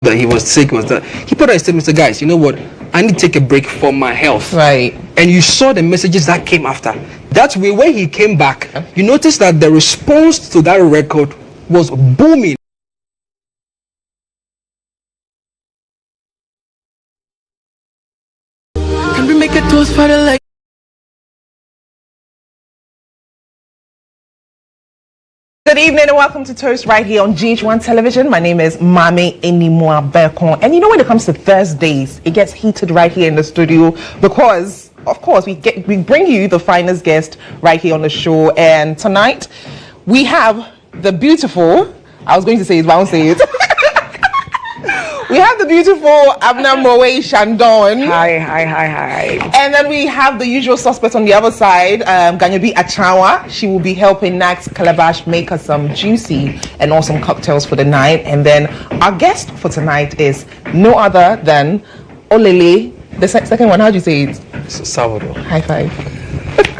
that he was sick was that he put out a statement, said, guys, you know what? I need to take a break for my health. Right. And you saw the messages that came after. That's where when he came back, you noticed that the response to that record was booming. Can we make a toast for the light? Good evening and welcome to Toast right here on GHOne television. My name is Mame Enimwa Berkon. And you know, when it comes to Thursdays, it gets heated right here in the studio because, of course, we bring you the finest guest right here on the show. And tonight, we have the beautiful, I was going to say it, but I won't say it. We have the beautiful Abna Moe Shandon. Hi. And then we have the usual suspect on the other side, Ganyabi Achawa. She will be helping Nax Calabash make us some juicy and awesome cocktails for the night. And then our guest for tonight is no other than Olele. The second one, how do you say it? Salvador. High five.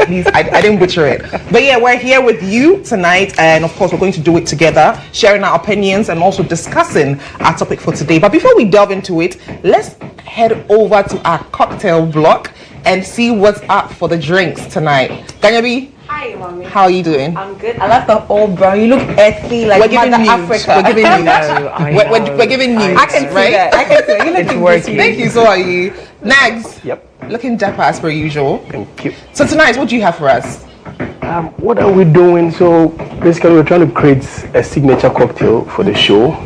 Please, I didn't butcher it. But yeah, we're here with you tonight, and of course we're going to do it together, sharing our opinions and also discussing our topic for today. But before we delve into it, let's head over to our cocktail block and see what's up for the drinks tonight. Ganyabi, hi, mommy. how are you doing? I'm good. I like the old brown. You look earthy, like We're giving Mother news. Africa. We're giving news. We're giving news. I can see right? that. I can see that. You look It's good. working. Thank you. So are you, Nags? Yep. Looking dapper as per usual. Thank you. So tonight, what do you have for us? What are we doing? So basically, we're trying to create a signature cocktail for the show.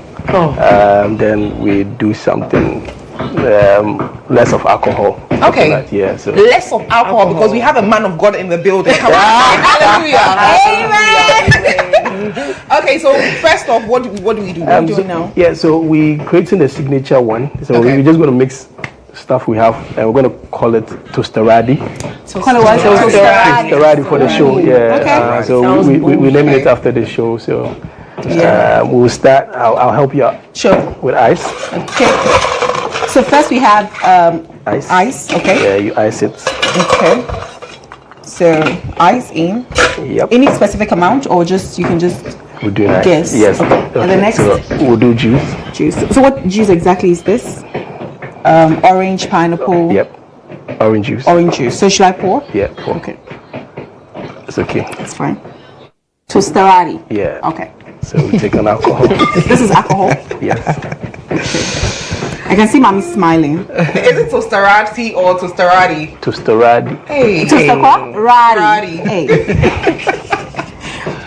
Then we do something less of alcohol. Okay. Tonight, yeah. So Less of alcohol because we have a man of God in the building. Come on. Hallelujah. Amen. Okay, so first off, what do we do? What are we doing now? Yeah. So we creating a signature one. So Okay. we're just going to mix stuff we have, and we're going to call it Toasterati. Call it what? Toasterati for the show. Yeah. Okay. So we named it after the show. So we'll start. I'll help you out. Sure. With ice. Okay. So first we have ice. Okay. Yeah, you ice it. Okay. So ice in. Yep. Any specific amount, or just you can just We'll do ice. guess? Yes. Okay. And the next So we'll do juice. juice. So what juice exactly is this? Orange, pineapple. Yep. Orange juice. Orange juice. So should I pour? Yeah. Pour. Okay. It's okay. That's fine. Toasterati. Yeah. Okay. So we take an alcohol. This is alcohol. Yes. I can see mommy smiling. Is it Toasterati or Toasterati? Toasterati. Hey. Toasterati. Hey.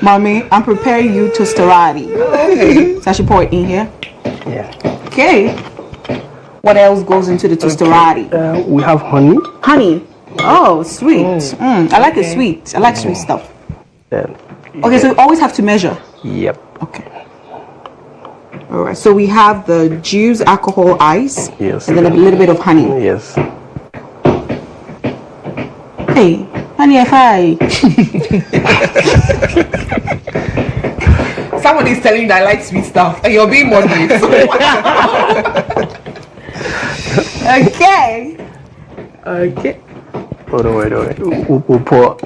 Mommy, I'm preparing you toasterati. Okay. So I should pour it in here. Yeah. Okay. What else goes into the toasterati? We have honey. Honey. Oh, sweet. I like the sweet. I like sweet stuff. Okay, so you always have to measure. Yep. Okay. All right. So we have the juice, alcohol, ice, Yes. and then a little bit of honey. Yes. Hey, honey, hi. Somebody's telling you that I like sweet stuff and you're being moderate. Okay. Okay. Hold on, wait. We'll pour.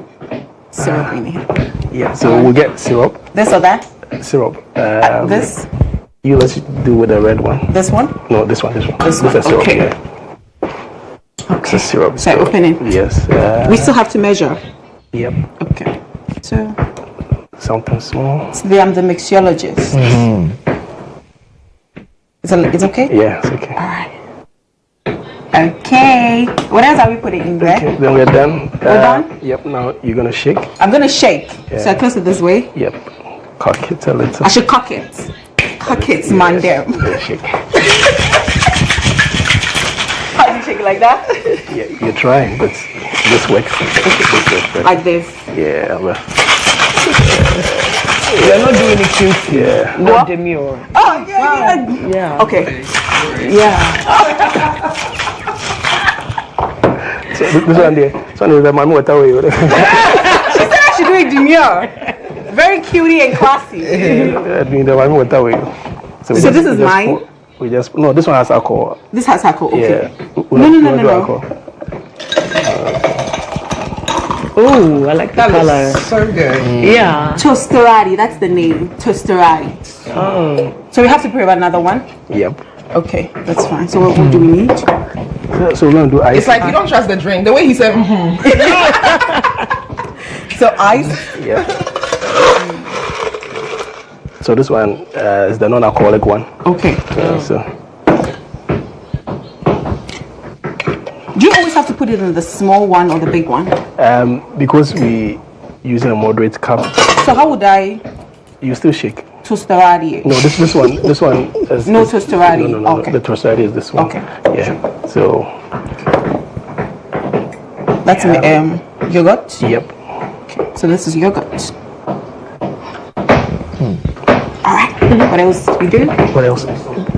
Syrup in here. Yeah. So we'll get syrup. This or that? Syrup. This? Let's do with the red one. This one? No, this one. This one. is syrup. Okay. Yeah. It's a syrup. So I open it? Yes. We still have to measure. Yep. Okay. So Something small. I'm the mixologist. It's okay? Yeah, it's okay. All right. Okay. What else are we putting in there? Okay, then we're done. We're done? Yep. Now you're gonna shake. I'm gonna shake. Yeah. So I close it this way. Yep. Cock it a little. I should cock it. Cock it, man. Damn. Yeah, shake. How do you shake it like that? Yeah, you're trying, but this works. This works. Like this. Yeah, well, You're not doing it cute. yeah. No demure. Oh yeah. Yeah. Okay. Yeah. So this one there. This one is the man water way. She said I should do it demure. Very cutie and classy. I mean the man water way. So this is mine? No, this one has alcohol. This has alcohol. Okay. Yeah. No. Oh, I like the color. So good. Yeah. Toasterati, that's the name. Toasterati. Oh. So we have to prepare another one. Yep. Okay, that's fine. So what do we need? So we're gonna do ice. It's like you don't trust the drink. The way he said, So ice. Yeah. So this one is the non-alcoholic one. Okay. So Do you always have to put it in the small one or the big one? because we using a moderate cup, So how would I you still shake. tosterati? No, this one is No tosterati. No. Okay. The tosterati is this one. Okay. Yeah. So That's yogurt. yep. So this is yogurt. All right. What else we do? What else?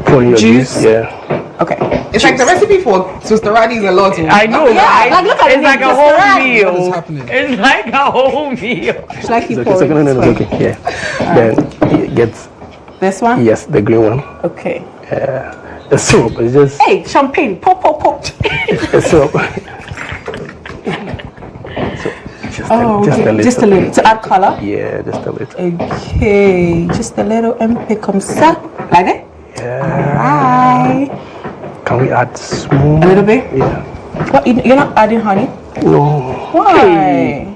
Pour in your Juice. juice. Yeah. Okay. it's like the recipe for tosterati is a lot. I know, right? Like look at It's it, like a just whole right. meal. What is happening? It's like a whole meal. Should I keep It's okay. It's pouring? okay. No, it's okay. Yeah. Then you get This one? yes, the green one. Okay. The syrup is just Hey, champagne. Pop, pop, pop. the syrup. Oh, just okay. a little. Just a little. To add color? Yeah, just a little. Okay. Just a little and pick comme ça. Like that? Alright. Can we add small? A little bit? Yeah. What, you're not adding honey? No. Why?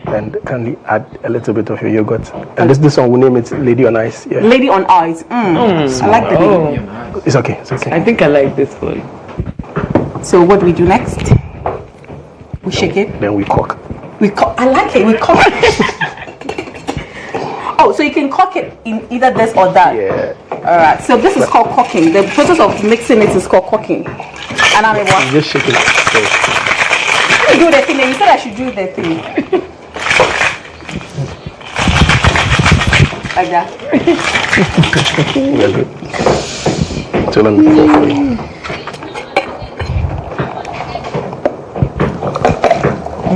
And can we add a little bit of your yogurt? And this one we name it Lady on Ice. Yeah. Lady on ice. I like the name. It's okay. It's okay. I think I like this one. So what do we do next? We shake it. Then we cook. I like it. We cook it. Oh, so you can cook it in either this or that. Yeah. All right. So this is called cooking. The process of mixing it is called cooking. And I'm You what? just shake it. So, You do the thing. And you said I should do the thing. Like that. we're good. So let me pour for you.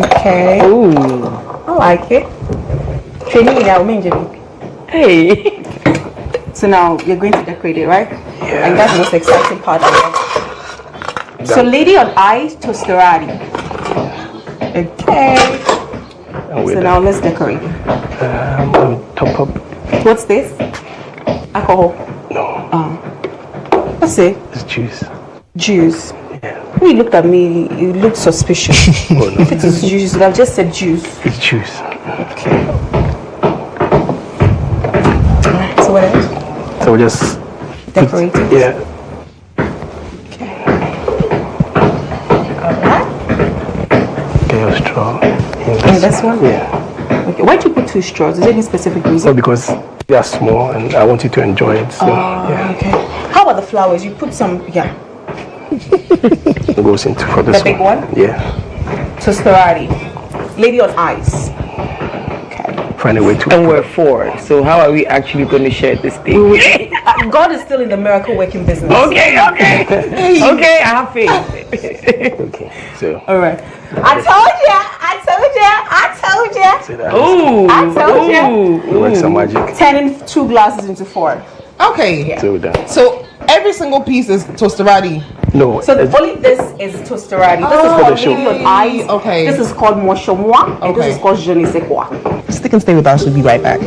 Okay. Ooh. I like it. Training now, Hey. So now you're going to decorate it, right? Yeah. And that's the most exciting part of it. So lady on ice tosterati. Okay. And we're So done. now let's decorate. Let me top up. What's this? Alcohol. No, What's it? it's juice. Juice. Yeah. When you looked at me, you looked suspicious. Oh no, If it is juice, you should have just said juice. it's juice. Okay. Alright, so what else? So we just Decorate it. yeah. Okay. Alright. Get your straw. In this one? Yeah. Okay. Why'd you put two straws? Is there any specific So reason? because they are small and I want you to enjoy it. So yeah, Okay. How about the flowers? You put some, yeah. it goes into for this The big one? Yeah. Tosterati. Lady on ice. Okay. Find a way to. And we're four. So how are we actually going to share this thing? God is still in the miracle working business. Okay. Okay, I have faith. Okay. So All right. I told you. say that. Ooh. I told you. Ooh. Work some magic. Turning 2 glasses into 4. Okay. So we're done. So every single piece is tosterati. No. So it's- only this is tosterati. This is Oh, called the show. lady on ice. Okay. This is called mochomois. And this Okay. is called je ne sais quoi. Stick and stay with us. We'll be right back.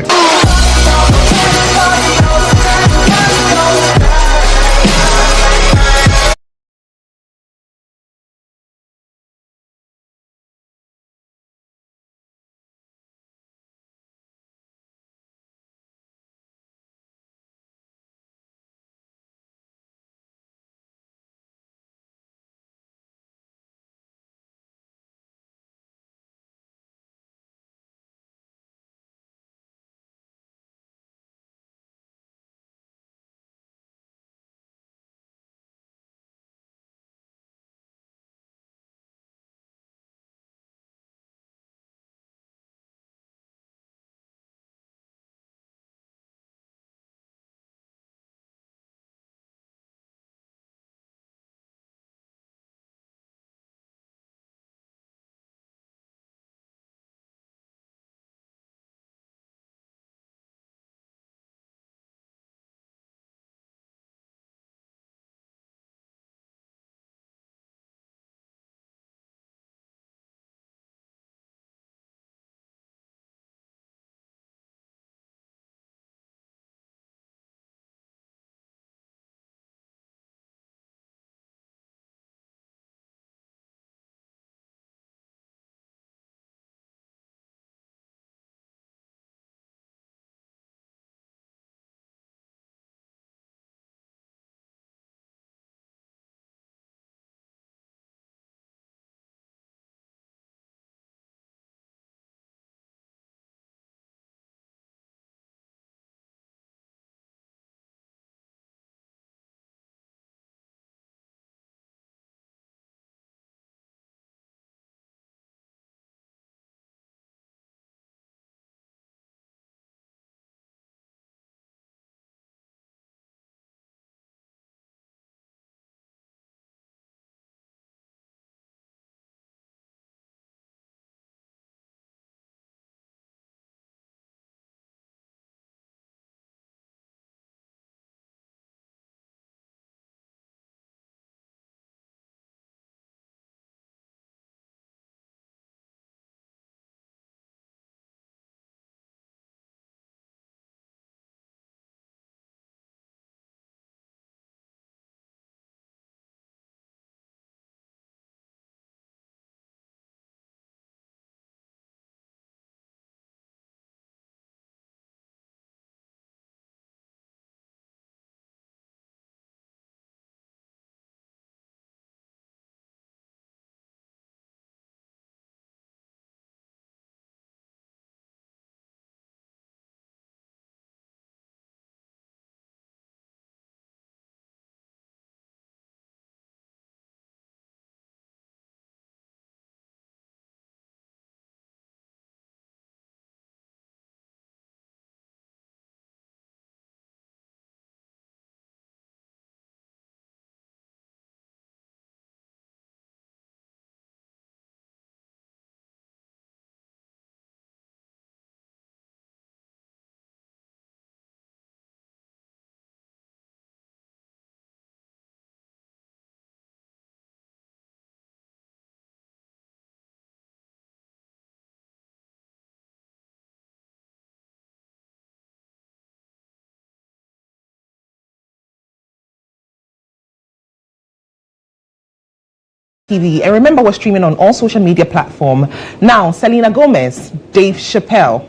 TV. And remember, we're streaming on all social media platforms. Now, Selena Gomez, Dave Chappelle,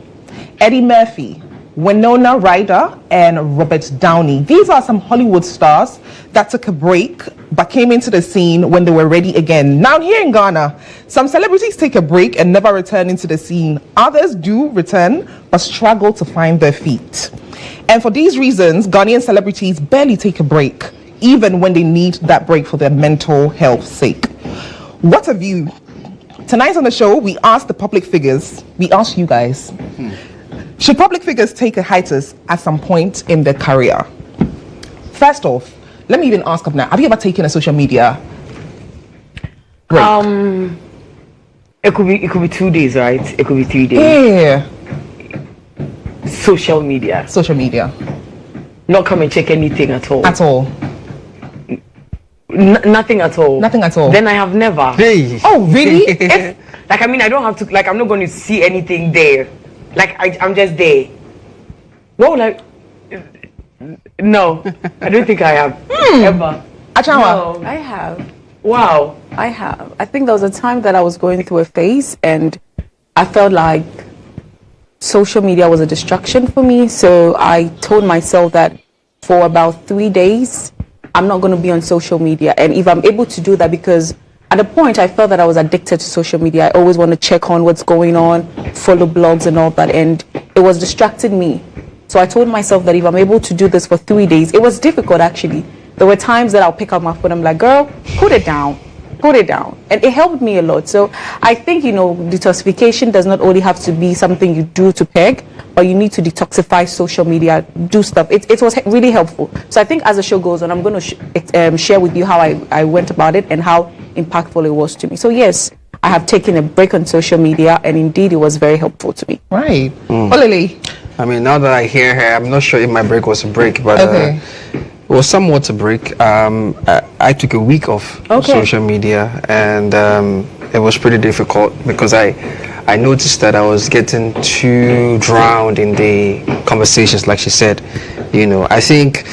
Eddie Murphy, Winona Ryder, and Robert Downey. These are some Hollywood stars that took a break but came into the scene when they were ready again. Now here in Ghana, some celebrities take a break and never return into the scene. Others do return but struggle to find their feet. And for these reasons, Ghanaian celebrities barely take a break, even when they need that break for their mental health sake. What have you? Tonight on the show, we asked the public figures, we asked you guys, should public figures take a hiatus at some point in their career? First off, let me even ask up now, have you ever taken a social media break? It could be 2 days, right? It could be 3 days. Yeah. Social media. Social media. Not come and check anything at all. At all. Nothing at all. Nothing at all. Then I have never. Hey. Oh, really? I don't have to, I'm not going to see anything there. I'm just there. No, no, I don't think I have. Ever. Achawa. I have. Wow. I have. I think there was a time that I was going through a phase and I felt like social media was a distraction for me. So I told myself that for about 3 days, I'm not going to be on social media. And if I'm able to do that, because at a point I felt that I was addicted to social media. I always want to check on what's going on, follow blogs and all that. And it was distracting me. So I told myself that if I'm able to do this for 3 days, it was difficult actually. There were times that I'll pick up my phone, I'm like, girl, put it down. Put it down. And it helped me a lot. So I think, detoxification does not only have to be something you do to peg, but you need to detoxify social media, do stuff. It was really helpful. So I think as the show goes on, I'm going to share with you how I went about it and how impactful it was to me. So yes, I have taken a break on social media, and indeed it was very helpful to me. Right. Olele. I mean, now that I hear her, I'm not sure if my break was a break, but Okay. it was somewhat a break. I took a week off social media, and it was pretty difficult because I noticed that I was getting too drowned in the conversations, like she said. I think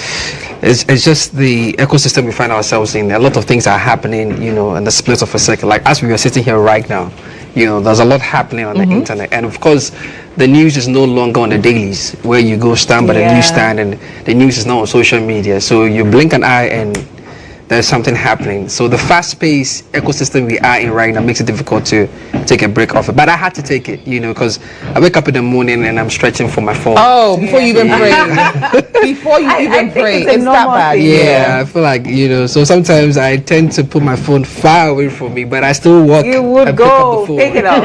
it's just the ecosystem we find ourselves in. A lot of things are happening, in the split of a second. Like as we are sitting here right now, there's a lot happening on the internet. And of course, the news is no longer on the dailies where you go stand by the newsstand and the news is now on social media. So you blink an eye and there's something happening. So the fast-paced ecosystem we are in right now makes it difficult to take a break off it. But I had to take it, because I wake up in the morning and I'm stretching for my phone. Oh, before you even pray. Before you even pray. It's that bad. Yeah, I feel like, so sometimes I tend to put my phone far away from me, but I still walk. You would and pick up go, the phone, take it out.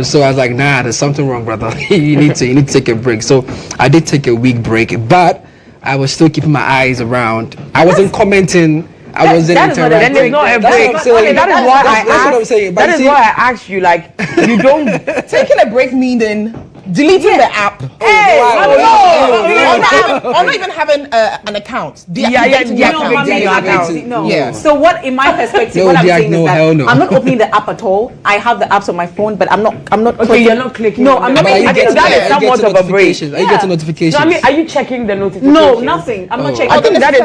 So I was like, nah, there's something wrong, brother. you need to take a break. So I did take a week break, but I was still keeping my eyes around. I wasn't commenting. I wasn't interacting. Then it's not a break. That is why I asked you, you don't... Taking a break meaning deleting the app. Hey, or not even having an account. No. Yeah. So what, in my perspective, what I'm saying is that I'm not opening the app at all. I have the apps on my phone, but I'm not. Okay, clicking. you're not clicking. No, I'm not. I think that is somewhat of a break. Are you getting notifications? So are you checking the notifications? No, nothing. I'm not checking. I think that is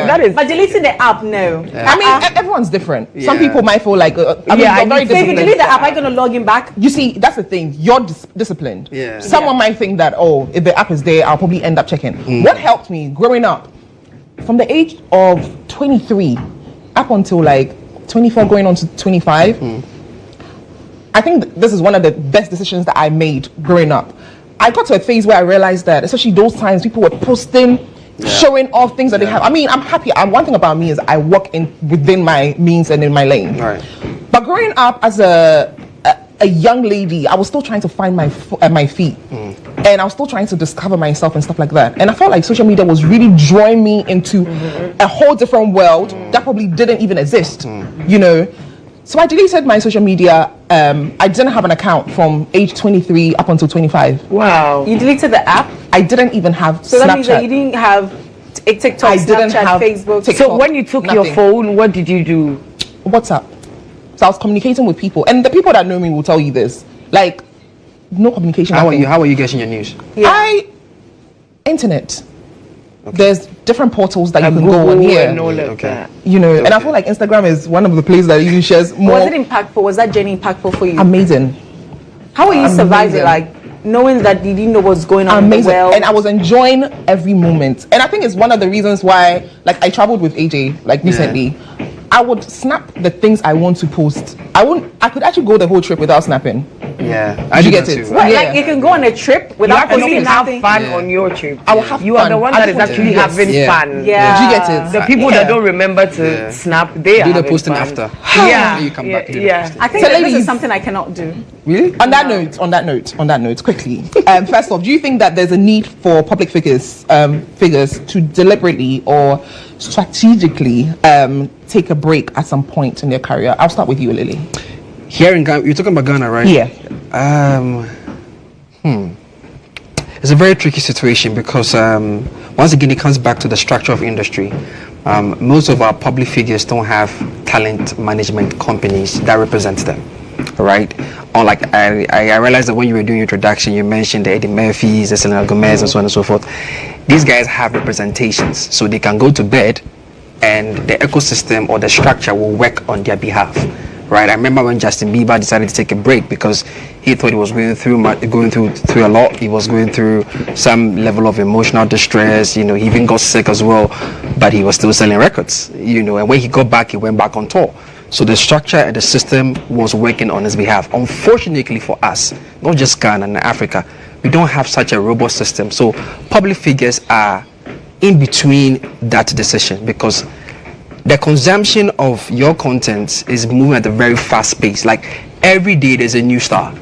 that is. But deleting the app, no. I mean, everyone's different. Some people might feel like, you're very so if you disciplined. delete the app, I'm gonna log in back. You see, that's the thing. You're disciplined. Yeah. Someone might think that, if the app is there, I'll probably end up checking. What helped me growing up, from the age of 23 up until 24 going on to 25, I think this is one of the best decisions that I made growing up. I got to a phase where I realized that, especially those times, people were posting, showing off things that they have. I mean, I'm happy. One thing about me is I walk within my means and in my lane. Right. But growing up as a young lady, I was still trying to find my feet, and I was still trying to discover myself and stuff like that. And I felt like social media was really drawing me into a whole different world that probably didn't even exist, So I deleted my social media. I didn't have an account from age 23 up until 25. Wow. You deleted the app, I didn't even have so Snapchat. that means that you didn't have TikTok, I didn't Snapchat, have Facebook. TikTok. So when you took your Nothing. phone, what did you do? WhatsApp. So I was communicating with people, and the people that know me will tell you this. No communication. How are nothing. you? How are you getting your news? Internet. Okay. There's different portals that you can go on here. And all of that. You know, and I feel like Instagram is one of the places that even shares more. Was it impactful? Was that journey impactful for you? Amazing. How were you surviving, like knowing that you didn't know what's going on in the world? And I was enjoying every moment. And I think it's one of the reasons why, like, I traveled with AJ like recently. I would snap the things I want to post. I could actually go the whole trip without snapping. Yeah, Did you get it? Well, like you can go on a trip You without actually posting have nothing. fun on your trip. I will have You are fun. the one that is actually Yes. having fun. Yeah. Did you get it? The people that don't remember to snap, they Do are the having posting fun. after. Yeah. Then you come back. Do the Yeah. posting. I think So that this ladies- is something I cannot do. Really? On that note, quickly. First off, do you think that there's a need for public figures to deliberately or strategically take a break at some point in their career? I'll start with you, Lily. Here in Ghana, you're talking about Ghana, right? Yeah. It's a very tricky situation because once again it comes back to the structure of industry. Most of our public figures don't have talent management companies that represent them, right? Or like I realized that when you were doing your introduction, you mentioned the Eddie Murphys, the Selena Gomez, and so on and so forth. These guys have representations, so they can go to bed, and the ecosystem or the structure will work on their behalf. Right, I remember when Justin Bieber decided to take a break because he thought he was going through a lot. He was going through some level of emotional distress. You know, he even got sick as well, but he was still selling records. You know, and when he got back, he went back on tour. So the structure and the system was working on his behalf. Unfortunately for us, not just Ghana and Africa, we don't have such a robust system. So public figures are in between that decision because the consumption of your content is moving at a very fast pace. Like every day there's a new star.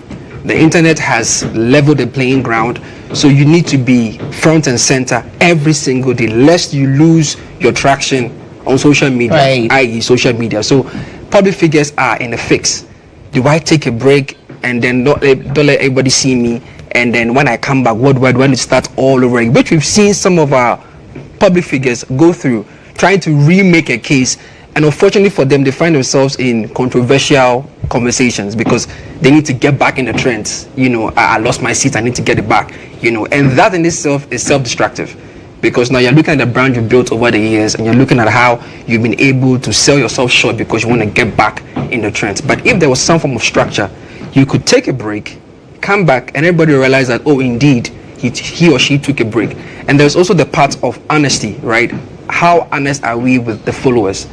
The internet has leveled the playing ground, so you need to be front and center every single day, lest you lose your traction on social media, Right. i.e. social media. So public figures are in a fix. Do I take a break and then don't let everybody see me, and then when I come back, what do I do? I need to start all over again, which we've seen some of our public figures go through, trying to remake a case, and unfortunately for them, they find themselves in controversial conversations because they need to get back in the trends. You know, I lost my seat, I need to get it back. You know, and that in itself is self-destructive because now you're looking at the brand you built over the years, and you're looking at how you've been able to sell yourself short because you want to get back in the trends. But if there was some form of structure, you could take a break, come back, and everybody realize that, oh, indeed, he or she took a break. And there's also the part of honesty, right? How honest are we with the followers?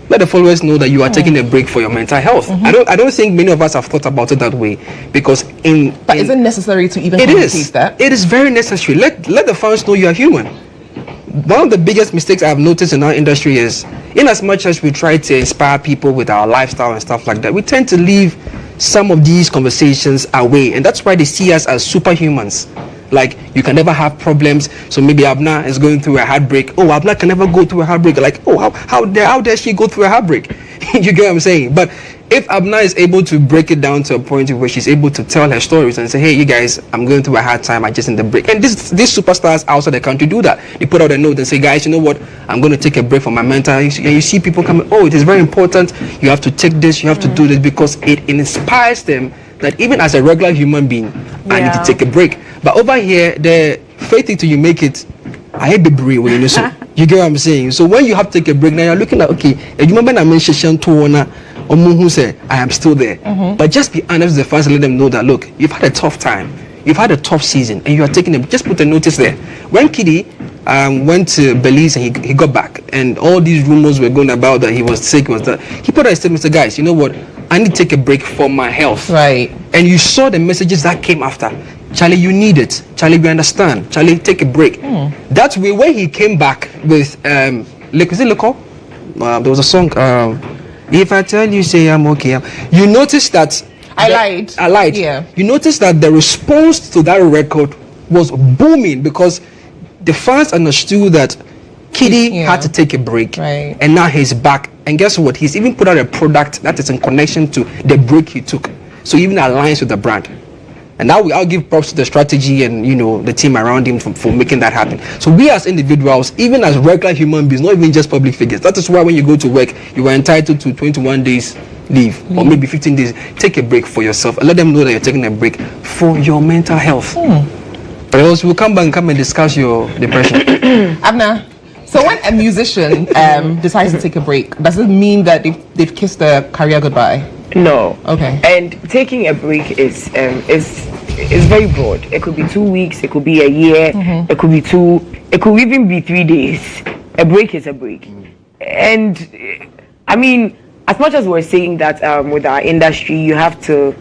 Let the followers know that you are taking a break for your mental health. I don't think many of us have thought about it that way because But is it necessary to even it communicate is that? it is very necessary. Let the fans know you are human. One of the biggest mistakes I've noticed in our industry is, in as much as we try to inspire people with our lifestyle and stuff like that, we tend to leave some of these conversations away, and that's why they see us as superhumans. Like, you can never have problems. So maybe Abna is going through a heartbreak. Oh, Abna can never go through a heartbreak. Like, oh, how dare she go through a heartbreak? You get what I'm saying? But if Abna is able to break it down to a point where she's able to tell her stories and say, hey, you guys, I'm going through a hard time, I just need a break. And these superstars outside the country do that. They put out a note and say, guys, you know what, I'm going to take a break from my mental. And you see people coming, oh, it is very important, you have to take this, you have to do this, because it inspires them that even as a regular human being, I need to take a break. But over here, the faith it till you make it, I hate the break when you know. You get what I'm saying? So when you have to take a break, now you're looking at, okay, you remember I mentioned who said, I am still there. But just be honest with the fans and let them know that, look, you've had a tough time, you've had a tough season, and you are taking it. Just put a notice there. When Kiddy went to Belize and he got back, and all these rumors were going about that he was sick, he put out a statement, said, guys, you know what? I need to take a break for my health. Right. And you saw the messages that came after. Charlie, you need it. Charlie, we understand. Charlie, take a break. That's when he came back with is it Loco? There was a song. If I tell you, say I'm okay. You notice that I lied. Yeah. You notice that the response to that record was booming because the fans understood that Kiddy had to take a break, right, and now he's back. And guess what? He's even put out a product that is in connection to the break he took. So even aligns with the brand. And now I'll give props to the strategy and the team around him for making that happen. So we as individuals, even as regular human beings, not even just public figures. That is why when you go to work, you are entitled to 21 days leave or maybe 15 days. Take a break for yourself and let them know that you're taking a break for your mental health. But else we'll come back and discuss your depression. Abna, So when a musician decides to take a break, does it mean that they've kissed their career goodbye? No. Okay. And taking a break is very broad. It could be 2 weeks, it could be a year, it could be it could even be 3 days. A break is a break. And I mean, as much as we're saying that with our industry, you have to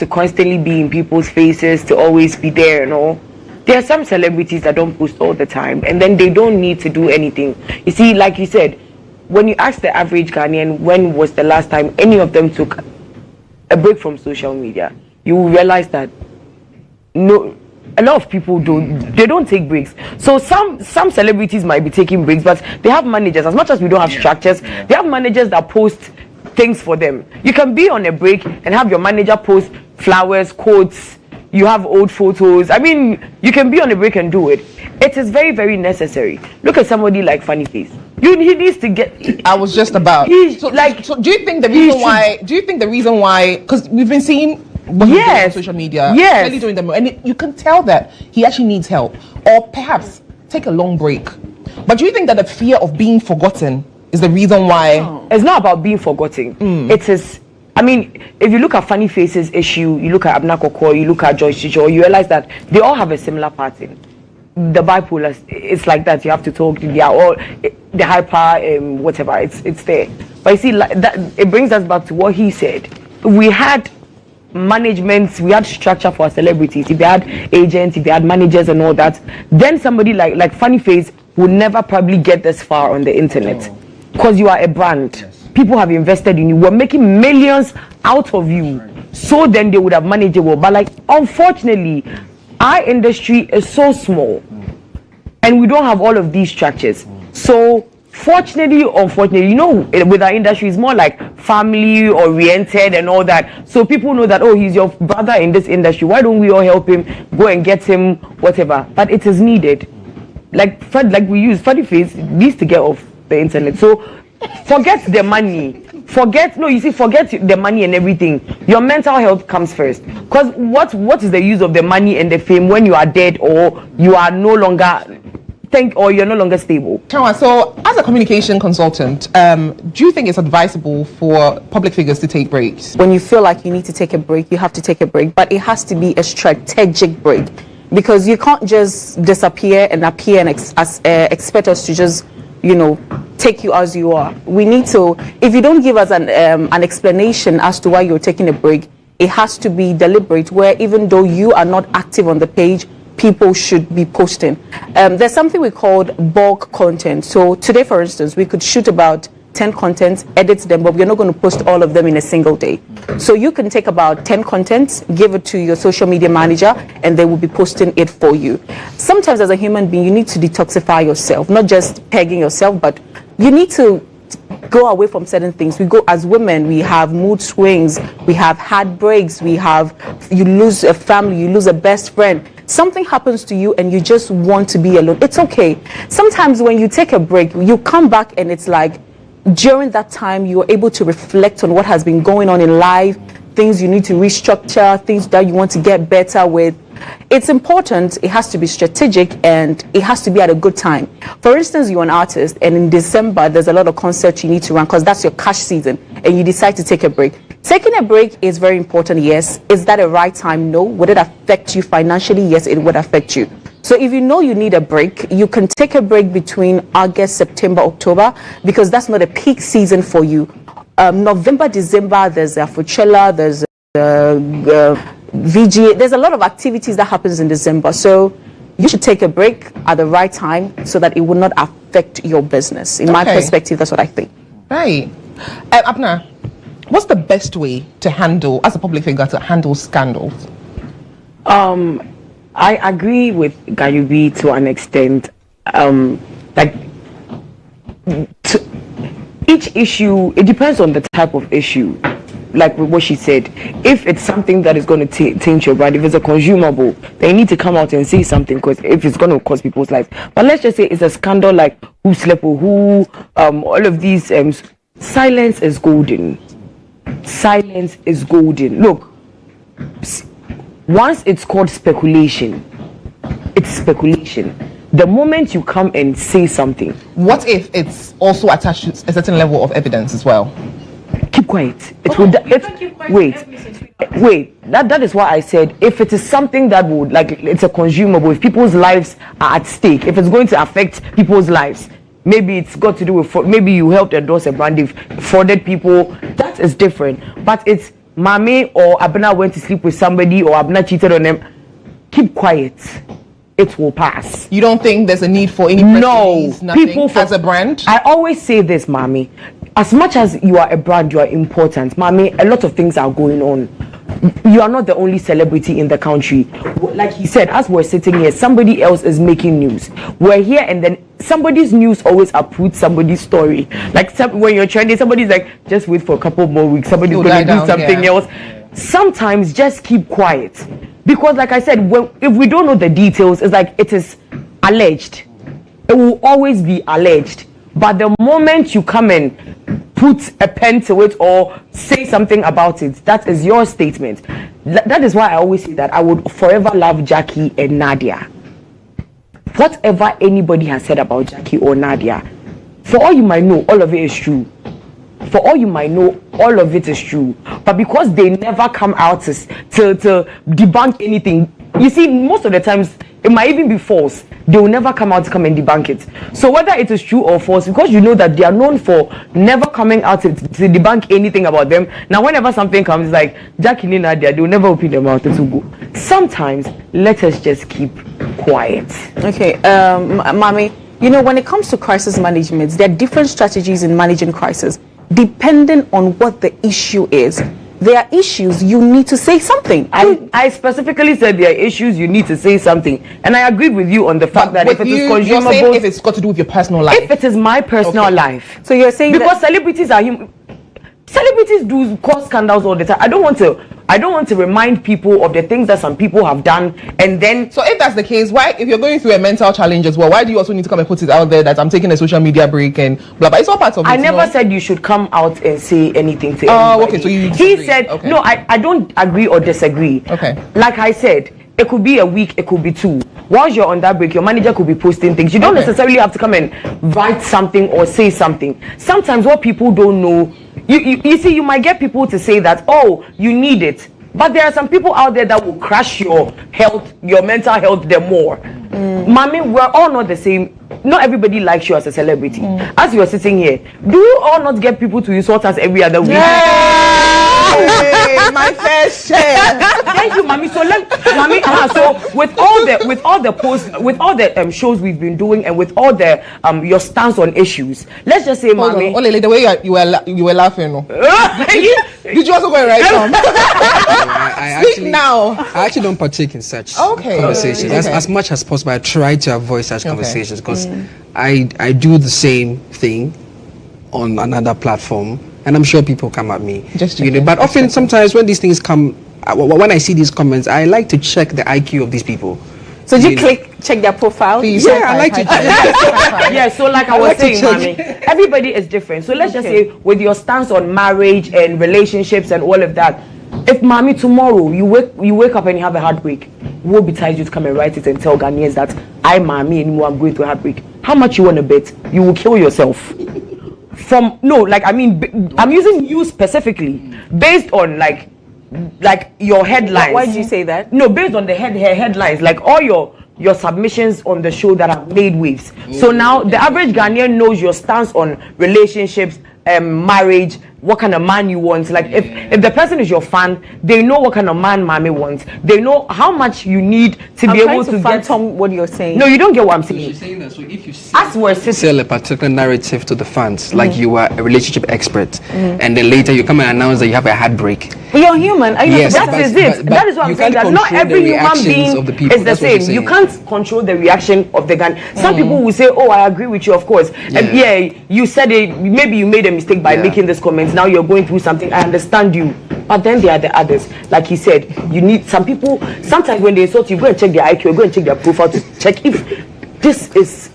constantly be in people's faces, to always be there and all. There are some celebrities that don't post all the time, and then they don't need to do anything. You see, like you said, when you ask the average Ghanaian when was the last time any of them took a break from social media, you will realize that a lot of people don't take breaks. So some celebrities might be taking breaks, but they have managers. As much as we don't have structures, they have managers that post things for them. You can be on a break and have your manager post flowers, quotes. You have old photos. I mean, you can be on a break and do it. It is very, very necessary. Look at somebody like Funny Face. He needs to get. I was just about. So do you think the reason why? Do you think the reason why? Because we've been seeing what he's doing on social media. Yes. Really doing them, and you can tell that he actually needs help, or perhaps take a long break. But do you think that the fear of being forgotten is the reason why? No. It's not about being forgotten. It is. I mean, if you look at Funny Face's issue, you look at Abna Koko, you look at Joyce Chicho, you realize that they all have a similar pattern. The bipolar, it's like that. You have to talk. They are all the hyper, whatever. It's there. But you see, like that, it brings us back to what he said. We had management, we had structure for our celebrities. If they had agents, if they had managers and all that, then somebody like Funny Face would never probably get this far on the internet, because you are a brand. Yes. People have invested in you. We're making millions out of you. So then they would have managed it well. But like, unfortunately, our industry is so small, and we don't have all of these structures. So fortunately, unfortunately, with our industry, it's more like family oriented and all that. So people know that, oh, he's your brother in this industry. Why don't we all help him, go and get him, whatever? But it is needed. Like we use Funny Face needs to get off the internet. So forget the money. Forget the money and everything. Your mental health comes first. Because what is the use of the money and the fame when you are dead, or you are no longer or you're no longer stable? GHOne, so as a communication consultant, do you think it's advisable for public figures to take breaks? When you feel like you need to take a break, you have to take a break, but it has to be a strategic break, because you can't just disappear and appear and expect us to just take you as you are. We need to, if you don't give us an explanation as to why you're taking a break, it has to be deliberate, where even though you are not active on the page, people should be posting. There's something we called bulk content. So today, for instance, we could shoot about 10 contents, edit them, but we're not going to post all of them in a single day. So you can take about 10 contents, give it to your social media manager, and they will be posting it for you. Sometimes as a human being, you need to detoxify yourself, not just pegging yourself, but you need to go away from certain things. We go, as women, we have mood swings, we have heartbreaks, you lose a family, you lose a best friend. Something happens to you and you just want to be alone. It's okay. Sometimes when you take a break, you come back and it's like, during that time, you are able to reflect on what has been going on in life, things you need to restructure, things that you want to get better with. It's important. It has to be strategic, and it has to be at a good time. For instance, you're an artist, and in December, there's a lot of concerts you need to run because that's your cash season, and you decide to take a break. Taking a break is very important, yes. Is that a right time? No. Would it affect you financially? Yes, it would affect you. So if you know you need a break, you can take a break between August, September, October, because that's not a peak season for you. November, December, there's a Coachella, there's VGA. There's a lot of activities that happens in December. So you should take a break at the right time so that it will not affect your business. In my perspective, that's what I think. Right. Abna, what's the best way to handle, as a public figure, to handle scandals? I agree with Gayubi to an extent. Each issue, it depends on the type of issue. Like what she said, if it's something that is going to taint your brand, if it's a consumable, then you need to come out and say something, because if it's going to cost people's lives. But let's just say it's a scandal like who slept with who, all of these, silence is golden. Silence is golden. Look, once it's called speculation, it's speculation. The moment you come and say something, what if it's also attached to a certain level of evidence as well? Keep quiet. Wait. That is why I said if it is something that would, like, it's a consumable, if people's lives are at stake, if it's going to affect people's lives, maybe it's got to do with, maybe you helped endorse a brand, you've frauded people, that is different. But it's Mame or Abna went to sleep with somebody or Abna cheated on them. Keep quiet. It will pass. You don't think there's a need for any press release, nothing, as a brand? I always say this, Mami. As much as you are a brand, you are important. Mami, a lot of things are going on. You are not the only celebrity in the country. Like he said, as we're sitting here, somebody else is making news. We're here and then somebody's news always uproots somebody's story. Like when you're trending, somebody's like, just wait for a couple more weeks. Somebody's going to do something else. Sometimes just keep quiet. Because like I said, if we don't know the details, it's like it is alleged. It will always be alleged. But the moment you come and put a pen to it or say something about it, that is your statement. That is why I always say that I would forever love Jackie and Nadia. Whatever anybody has said about Jackie or Nadia, for all you might know, all of it is true. For all you might know, all of it is true. But because they never come out to debunk anything, you see, most of the times, it might even be false. They will never come out to come and debunk it. So whether it is true or false, because you know that they are known for never coming out to debunk anything about them. Now, whenever something comes, like Jackie and Nadia, they will never open their mouth to go. Sometimes, let us just keep quiet. Okay, Mami, you know, when it comes to crisis management, there are different strategies in managing crisis, depending on what the issue is. There are issues you need to say something. I specifically said there are issues you need to say something, and I agreed with you on the fact that if it is consumable, you're saying if it's got to do with your personal life. If it is my personal life, so you're saying because celebrities are human. Celebrities do cause scandals all the time. I don't want to remind people of the things that some people have done, and then. So if that's the case, why, if you're going through a mental challenge as well, why do you also need to come and put it out there that I'm taking a social media break and blah blah? It's all part of it. I never said you should come out and say anything to anybody. Oh, okay. So you disagree. He said no. I don't agree or disagree. Okay. Like I said, it could be a week, it could be two. Once you're on that break, your manager could be posting things. You don't necessarily have to come and write something or say something. Sometimes what people don't know. You see, you might get people to say that, oh, you need it. But there are some people out there that will crush your health, your mental health, the more. Mami, we're all not the same. Not everybody likes you as a celebrity. As you are sitting here, do you all not get people to insult us every other week? Hey, my fair share. Thank you, Mami. So so with all the posts, with all the shows we've been doing, and with all the your stance on issues, let's just say, Mami. Olele, the way you were laughing. No? Did you also go right now? I actually don't partake in such conversations. As much as possible, I try to avoid such conversations because I do the same thing on another platform, and I'm sure people come at me. But often, sometimes when these things come, when I see these comments, I like to check the IQ of these people. So do you check their profile? Yeah, I like to check. Yeah, so like I was saying, Mami, everybody is different. So let's just say, with your stance on marriage and relationships and all of that, if Mami tomorrow you wake up and you have a heartbreak, we'll be tired you to come and write it and tell Ghanaians that I'm going through a heartbreak. How much you want to bet? You will kill yourself. I'm using you specifically based on like your headlines. Why did you say that? No, based on the headlines, like all your submissions on the show that have made waves. So now the average Ghanaian knows your stance on relationships, marriage, what kind of man you want. Like if the person is your fan, they know what kind of man Mami wants. They know how much you need to be able to fathom what you're saying. No, you don't get what I'm saying. She's saying that. So if you sell a particular narrative to the fans, like you are a relationship expert, and then later you come and announce that you have a heartbreak. But you're human. Yes, that is it. That is what I'm saying. That not every human being is the same. You can't control the reaction of the gun. Some people will say, "Oh, I agree with you, of course." And you said it. Maybe you made a mistake by making this comment. Now you're going through something. I understand you. But then there are the others. Like he said, you need some people. Sometimes when they insult you, go and check their IQ, go and check their profile to check if this is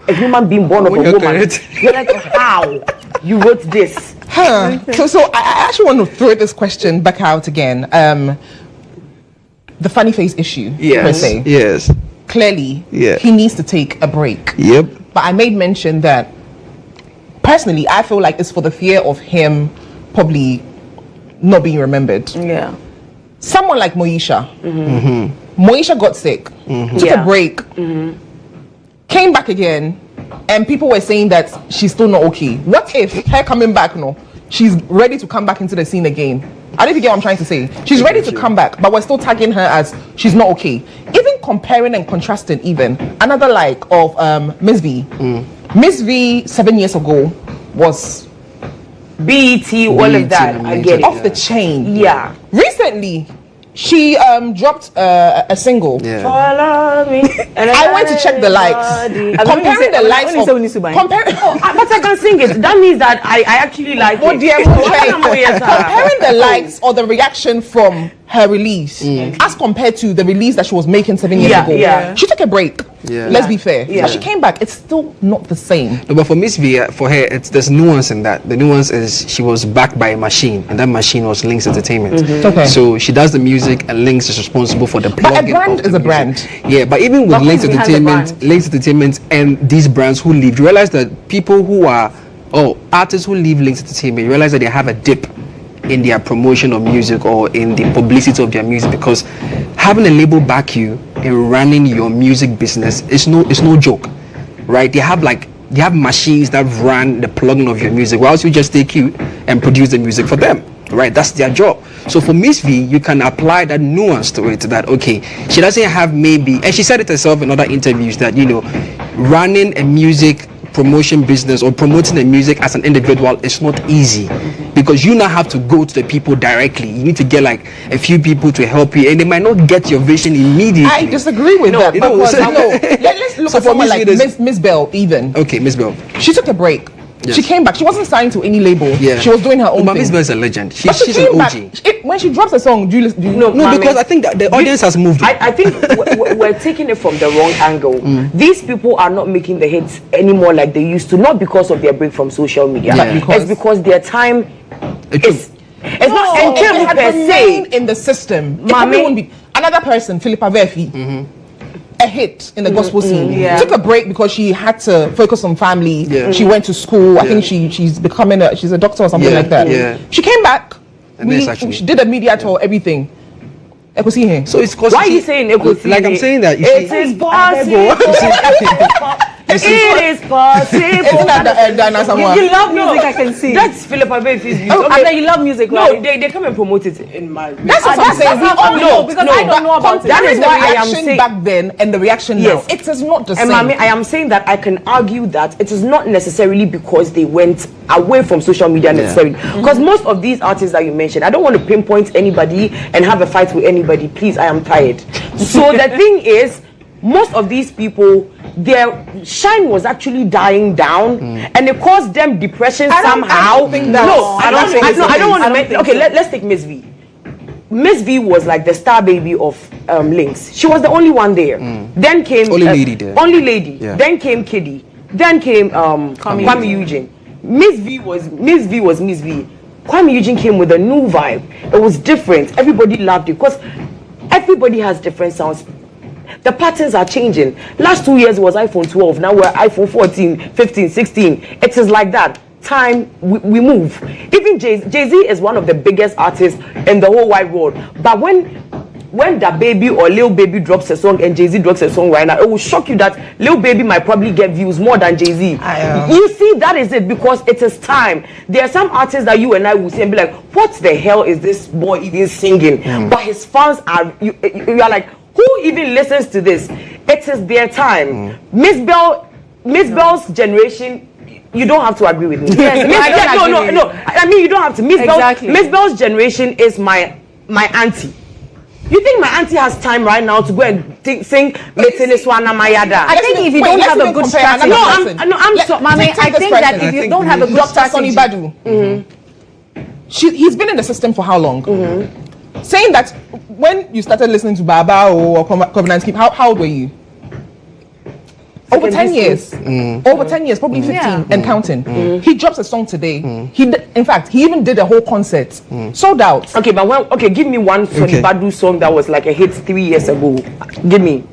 a human being born of a woman. You're like, how you wrote this? So I actually want to throw this question back out again. The funny face issue, per se. Yes. clearly Yeah. he needs to take a break. Yep. But I made mention that personally, I feel like it's for the fear of him probably not being remembered. Yeah. Someone like Moesha. Moesha got sick, took a break, came back again, and people were saying that she's still not okay. What if her coming back, she's ready to come back into the scene again? I don't know if you get what I'm trying to say. She's ready to come back, but we're still tagging her as she's not okay. Even comparing and contrasting, even another like of Miss V. Miss V 7 years ago was BET, all of that. I get it. off the chain. Yeah. Recently, she dropped a single. Yeah. Follow me. I went to check the likes. Comparing the likes of comparing. But I can sing it. That means that I actually like Oh it. dear, comparing the likes or the reaction from her release as compared to the release that she was making 7 years ago. Yeah. She took a break. Yeah. Let's be fair. Yeah. But she came back. It's still not the same. No, but for Miss V, for her, there's nuance in that. The nuance is she was backed by a machine, and that machine was Lynx Entertainment. Okay. So she does the music, and Lynx is responsible for the But plugging. a brand of the is a music. brand. Yeah, but even with But Lynx who has a Entertainment, brand? Lynx Entertainment, and these brands who leave, you realize that people who are artists who leave Lynx Entertainment, you realize that they have a dip in their promotion of music or in the publicity of their music, because having a label back you in running your music business is no joke, right? They have machines that run the plugging of your music, whilst you just take you and produce the music for them, right? That's their job. So for Miss V, you can apply that nuance to it, that okay, she doesn't have maybe, and she said it herself in other interviews, that running a music promotion business or promoting the music as an individual is not easy, because you now have to go to the people directly. You need to get like a few people to help you, and they might not get your vision immediately. I disagree with that. Because, let's look So at for someone Miss like V, Miss Bell even. Okay, Miss Bell. She took a break. Yes. She came back. She wasn't signed to any label. Yeah. She was doing her own But thing. Miss Bell is a legend. But she She's came an back. OG. When she drops a song, do you No, because I think that the audience has moved. I think we're taking it from the wrong angle. These people are not making the hits anymore like they used to, not because of their break from social media. Yeah. It's because their time is. It's not if they enjoyable had per remained se. in the system, it Mami. probably wouldn't be. Another person, Philippa Verfi, a hit in the gospel scene. Yeah. Took a break because she had to focus on family. Yeah. She went to school. I think she's becoming she's a doctor or something Yeah, like that. yeah. She came back. And this actually- She did a media tour, everything. I could see her. So it's because Why are you saying Ekosini? like I'm saying that you It see, is possible. It is possible. Isn't that Diana someone? You love music, I can see. That's Philippa Befi's music. Oh, I bet you love music, No, right? they come and promote it in my. That's what I'm saying. We that's all how I know know, because I don't know about it. That is the why I am reaction saying- back then and the reaction Yes. now. It is not the And same. Mami, I am saying that I can argue that it is not necessarily because they went away from social media necessarily. Because most of these artists that you mentioned, I don't want to pinpoint anybody and have a fight with anybody. Please, I am tired. So the thing is, most of these people, their shine was actually dying down, and it caused them depression somehow. I don't think that's- No, I don't want to. think Okay, so. let's take Miss V. Miss V was like the star baby of Lynx. She was the only one there. Then came Only lady there. Only lady. Yeah. Then came Kiddy. Then came Kwame Eugene. Miss V was Miss V. Kwame Eugene came with a new vibe. It was different. Everybody loved it because everybody has different sounds. The patterns are changing. Last 2 years was iPhone 12. Now we're iPhone 14, 15, 16. It is like that. Time we move. Even Jay-Z is one of the biggest artists in the whole wide world. But when Da Baby or Lil Baby drops a song and Jay-Z drops a song right now, it will shock you that Lil Baby might probably get views more than Jay-Z. You see, that is it, because it is time. There are some artists that you and I will see and be like, what the hell is this boy even singing? But his fans are, you are like, who even listens to this? It is their time. Miss Bell's generation, you don't have to agree with me. Yes, No. I mean, you don't have to. Exactly. Miss Bell's generation is my auntie. You think my auntie has time right now to go and sing Metele Swana Mayada? I think if you don't have a good strategy. Mommy, I think that if you don't have a good Dr. Sonny strategy. Badu. He's been in the system for how long? Saying that when you started listening to Baba or Covenant Keep, how old were you? Over 10 years. Over 10 years, probably 15 and counting. He drops a song today. In fact, he even did a whole concert. Sold out. Okay, but give me one Sonny Badu song that was like a hit 3 years ago. Give me.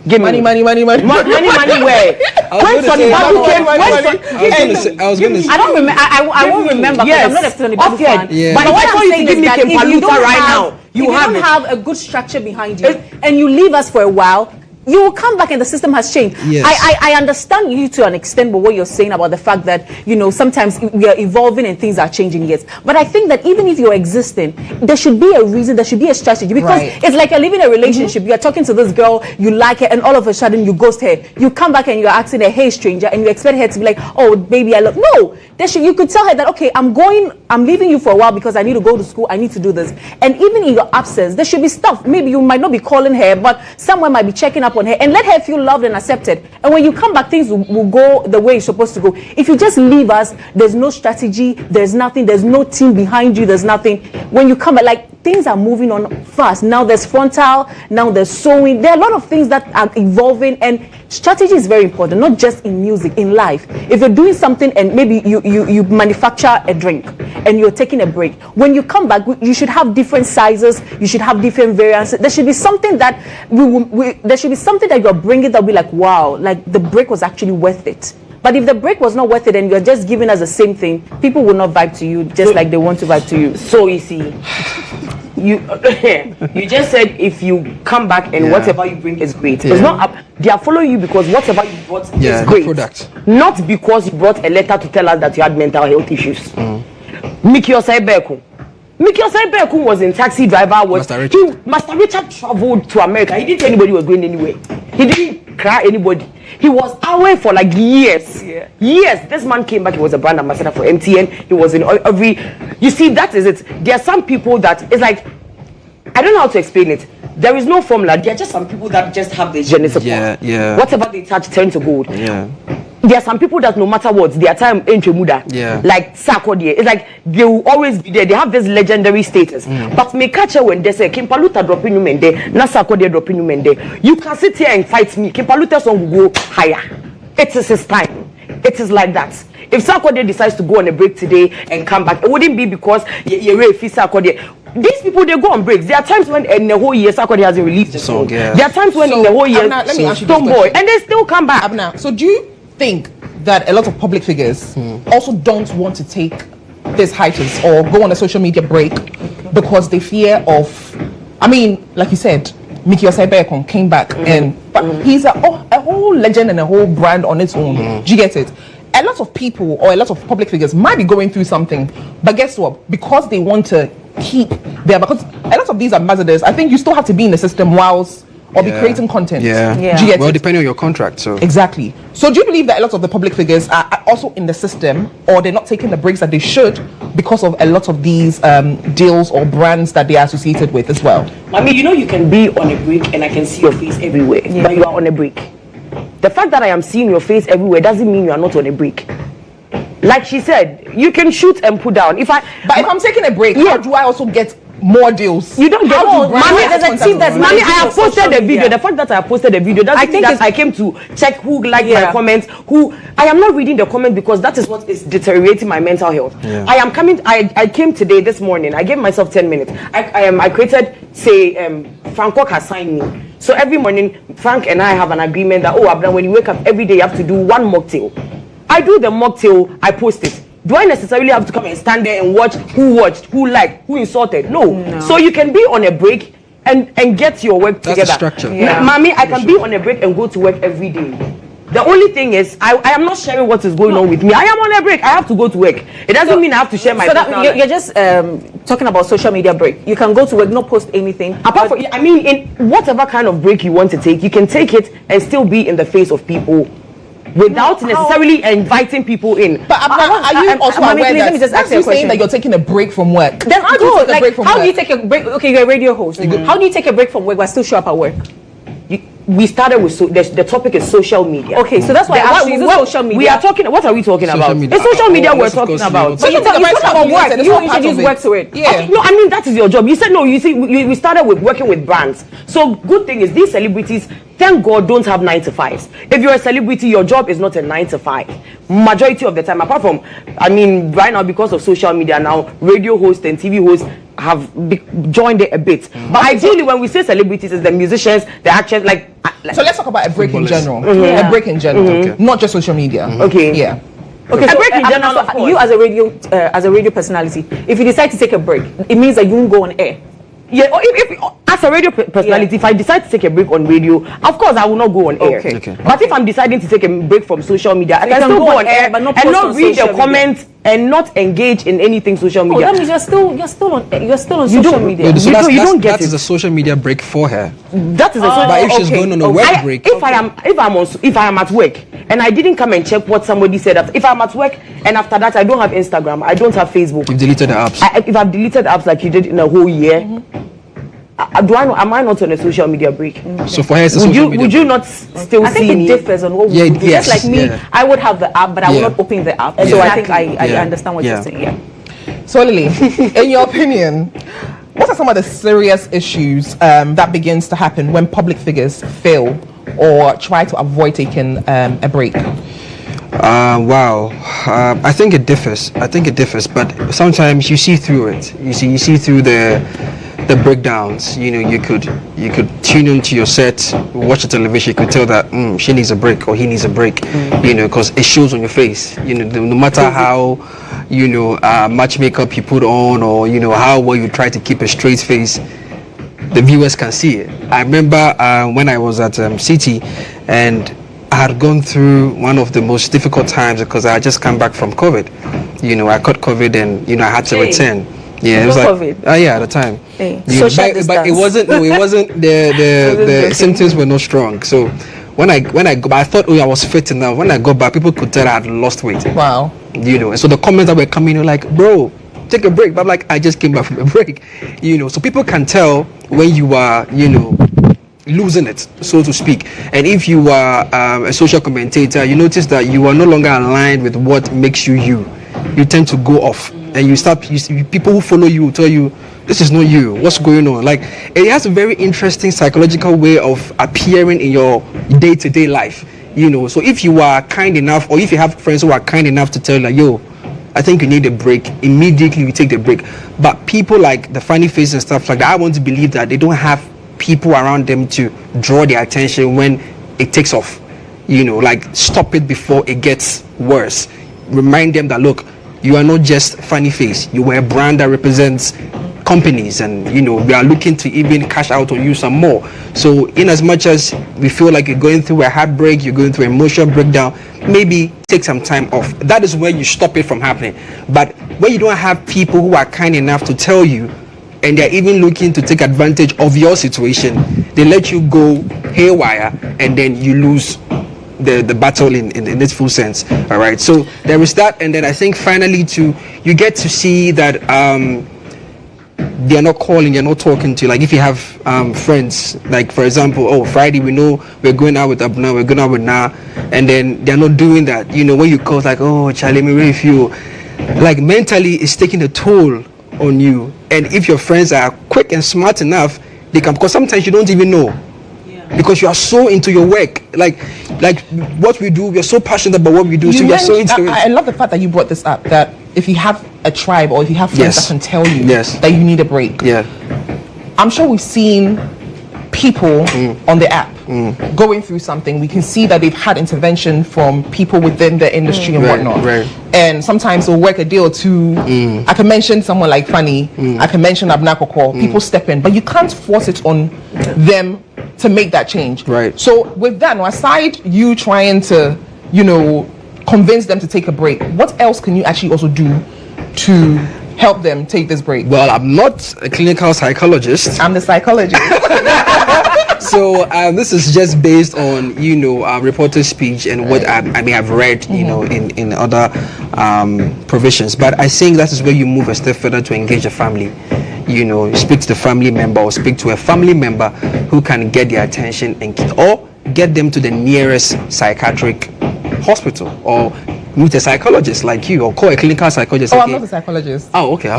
Give me money where? When Sonny Babu came, I was going to say. I don't remember. I won't remember because I'm not a Sonny Babu fan. Yeah. But what I'm saying is that if you don't right have, now, if you don't have a good structure behind you and you leave us for a while, you will come back and the system has changed. Yes. I understand you to an extent, but what you're saying about the fact that, you know, sometimes we are evolving and things are changing, yes. But I think that even if you're existing, there should be a reason, there should be a strategy. Because it's like you're living a relationship. You're talking to this girl, you like her, and all of a sudden you ghost her. You come back and you're asking her, hey, stranger, and you expect her to be like, oh, baby, I love. No! You could tell her that, okay, I'm leaving you for a while because I need to go to school, I need to do this. And even in your absence, there should be stuff. Maybe you might not be calling her, but someone might be checking up on her, and let her feel loved and accepted. And when you come back, things will go the way it's supposed to go. If you just leave us, there's no strategy, there's nothing, there's no team behind you, there's nothing. When you come back, like, things are moving on fast. Now there's frontal, now there's sewing. There are a lot of things that are evolving, and strategy is very important, not just in music, in life. If you're doing something and maybe you manufacture a drink and you're taking a break, when you come back, you should have different sizes, you should have different variants. There should be something that there should be something that you're bringing that will be like, wow, like the break was actually worth it. But if the break was not worth it and you're just giving us the same thing, people will not vibe to you just like they want to vibe to you. So you see, you just said if you come back and whatever you bring is great. It's not up. They are following you because whatever you brought is great. Product. Not because you brought a letter to tell us that you had mental health issues. Miki Osai was in taxi driver. Master Richard traveled to America. He didn't tell anybody was going anywhere. He didn't cry anybody. He was away for like years. Years. This man came back. He was a brand ambassador for MTN. He was in every. You see, that is it. There are some people that it's like, I don't know how to explain it. There is no formula. There are just some people that just have this je ne sais quoi. Yeah. Whatever they touch turns to gold. Yeah. There are some people that no matter what, their time ain't muda. Yeah. Like Sarkodie. It's like they will always be there. They have this legendary status. But me catch her when they say Kimpaluta dropping you mende, na Sarkodie dropping you mende. You can sit here and fight me. Kimpaluta song will go higher. It is his time. It is like that. If Sarkodie decides to go on a break today and come back, it wouldn't be because you're Sarkodie. These people, they go on breaks. There are times when in the whole year Sarkodie hasn't released the song. Yeah. There are times when in the whole year let me ask you Stone Boy, and they still come back. Abna, so do you think that a lot of public figures also don't want to take this hiatus or go on a social media break because they fear of, I mean, like you said, Miki Osai came back and but he's a whole legend and a whole brand on its own. Do you get it? A lot of people or a lot of public figures might be going through something, but guess what? Because they want to keep their, because a lot of these ambassadors, I think you still have to be in the system whilst or be creating content. Yeah. Do you get Well, it? depending on your contract. So Exactly. So do you believe that a lot of the public figures are also in the system, or they're not taking the breaks that they should because of a lot of these deals or brands that they are associated with as well? I mean, you know, you can be on a break and I can see your face everywhere, but you are on a break. The fact that I am seeing your face everywhere doesn't mean you are not on a break. Like she said, you can shoot and put down. But if I'm taking a break, how do I also get more deals? You don't get more. Mommy, there's a team that's Mommy, I have posted a video. The fact that I have posted a video doesn't mean that I came to check who liked my comments. I am not reading the comment because that is what is deteriorating my mental health. I came today, this morning. I gave myself 10 minutes. I created, Francois has signed me. So every morning, Frank and I have an agreement that, when you wake up every day, you have to do one mocktail. I do the mocktail, I post it. Do I necessarily have to come and stand there and watch who watched, who liked, who insulted? No. So you can be on a break and get your work together. That's a structure. Mommy, I can be on a break and go to work every day. The only thing is, I am not sharing what is going on with me. I am on a break. I have to go to work. It doesn't mean I have to share my. So that, you're just talking about social media break. You can go to work, not post anything. Apart from, I mean, in whatever kind of break you want to take, you can take it and still be in the face of people without necessarily inviting people in. But are you also aware that? Let me just ask you a question. Saying that you're taking a break from work. Then how do you take a break from work? How do you take a break? Okay, you're a radio host. How do you take a break from work but still show up at work? We started with the topic is social media. Okay, so that's why social media. We are talking. What are we talking about? It's social media we're talking about. But you talk about work. You introduce work to it. Yeah. Okay, no, I mean that is your job. You said no. You see, we started with working with brands. So good thing is these celebrities, thank God, don't have 9 to 5s. If you're a celebrity, your job is not a 9 to 5. Majority of the time, apart from, I mean, right now because of social media now, radio hosts and TV hosts have joined it a bit. But ideally, when we say celebrities, it's the musicians, the actors, like So let's talk about a break in general. Yeah. A break in general, not just social media. Okay. Yeah. Okay, so, A break in general, of course. you as a radio personality, if you decide to take a break, it means that you won't go on air. Yeah, or if as a radio personality, if I decide to take a break on radio, of course I will not go on air. Okay. But if I'm deciding to take a break from social media, I you can can still go go on on air, air but not and post not on read the social media. comments and not engage in anything social Oh, media. that means you're still on social don't- media. Yeah, so You that's, don't get that is it. a social media break for her. That is a But if she's going on a work break, if I am at work and I didn't come and check what somebody said, if I'm at work and after that I don't have Instagram, I don't have Facebook, you've deleted the apps. if I've deleted apps like you did in a whole year, am I not on a social media break? So for her, it's a social media Would you break. not still I think see it me? differs on what we Yeah, do. yes, Just like me, yeah. I would have the app, but I will Yeah. not open the app. Yeah. So I think I Yeah. understand what Yeah. you're saying. Yeah. So Lily, in your opinion, what are some of the serious issues that begins to happen when public figures fail or try to avoid taking a break? Wow. I think it differs. But sometimes you see through it. You see through the breakdowns. You know, you could tune into your set, watch the television. You could tell that she needs a break or he needs a break. You know, because it shows on your face. You know, no matter how much makeup you put on, or how well you try to keep a straight face, the viewers can see it. I remember when I was at City, and I had gone through one of the most difficult times because I had just come back from COVID. You know, I caught COVID and I had to return. Yeah, it was like COVID? yeah, at the time. Hey. You know, Social but it distance. wasn't. No, it wasn't. The symptoms were not strong. So when I got, I thought I was fit enough. When I got back, people could tell I had lost weight. Wow. You know, and so the comments that were coming were like, "Bro, take a break." But I'm like, I just came back from a break. You know, so people can tell when you are, losing it, so to speak. And if you are a social commentator, you notice that you are no longer aligned with what makes you you. You tend to go off, and you see people who follow you will tell you, this is not you, what's going on. Like, it has a very interesting psychological way of appearing in your day-to-day life. So if you are kind enough, or if you have friends who are kind enough to tell you, like, yo, I think you need a break, immediately you take the break. But people like the funny face and stuff like that, I want to believe that they don't have people around them to draw their attention when it takes off. Like, stop it before it gets worse. Remind them that, look, you are not just funny face, you are a brand that represents companies, and we are looking to even cash out on you some more. So in as much as we feel like you're going through a heartbreak, you're going through an emotional breakdown, maybe take some time off. That is where you stop it from happening. But when you don't have people who are kind enough to tell you, and they're even looking to take advantage of your situation, they let you go haywire, and then you lose the battle in its full sense. All right, so there is that. And then I think finally you get to see that they're not calling, they're not talking to you. Like, if you have friends, like, for example, Friday, we know we're going out with Abna, we're going out with Na, and then they're not doing that. When you call, it's like, oh, Charlie, me really feel like mentally it's taking a toll on you. And if your friends are quick and smart enough, they can, because sometimes you don't even know, because you are so into your work, like what we do, we are so passionate about what we do, so you are so into it. I love the fact that you brought this up, that if you have a tribe or if you have friends that can tell you that you need a break. I'm sure we've seen people on the app going through something. We can see that they've had intervention from people within the industry and whatnot. And sometimes they'll work a deal or two. I can mention someone like Fanny. I can mention Abnakoko. People step in, but you can't force it on them to make that change. So with that, aside you trying to, convince them to take a break, what else can you actually also do to help them take this break? Well, I'm not a clinical psychologist. I'm the psychologist. So this is just based on reporter speech and what I may have read in other provisions. But I think that is where you move a step further to engage a family. Speak to the family member, or speak to a family member who can get their attention, or get them to the nearest psychiatric hospital, or meet a psychologist like you, or call a clinical psychologist. I'm not a psychologist. Oh, okay.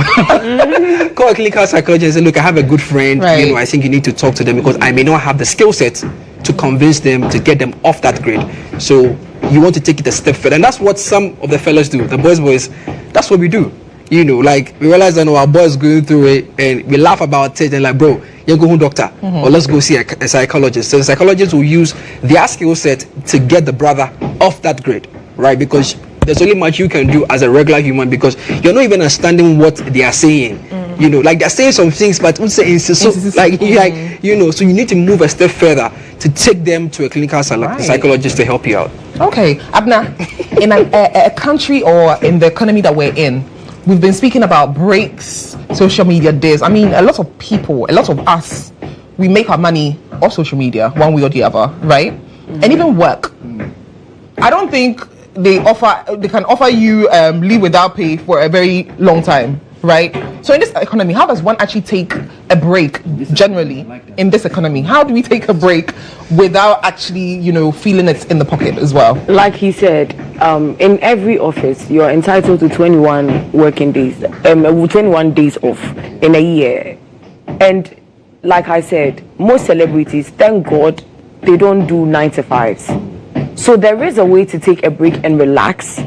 Call a clinical psychologist and say, look, I have a good friend. I think you need to talk to them, because I may not have the skill set to convince them to get them off that grid. So you want to take it a step further, and that's what some of the fellas do. The boys, that's what we do. you know, like we realize that our boy is going through it, and we laugh about it, and like, bro, you go home doctor, or let's go see a psychologist. So the psychologist will use their skill set to get the brother off that grade, right? Because there's only much you can do as a regular human, because you're not even understanding what they are saying. You know, like they're saying some things, but so like you know, so you need to move a step further to take them to a clinical psychologist to help you out. Okay, Abna, in a country or in the economy that we're in, we've been speaking about breaks, social media days. I mean, a lot of people, a lot of us, we make our money off social media, one way or the other, right? And even work. I don't think they can offer you leave without pay for a very long time, right? So in this economy, how does one actually take a break generally in this economy? How do we take a break without actually, you know, feeling it in the pocket as well? Like he said, in every office, you're entitled to 21 working days, 21 days off in a year. And like I said, most celebrities, thank God, they don't do 9 to 5s. So there is a way to take a break and relax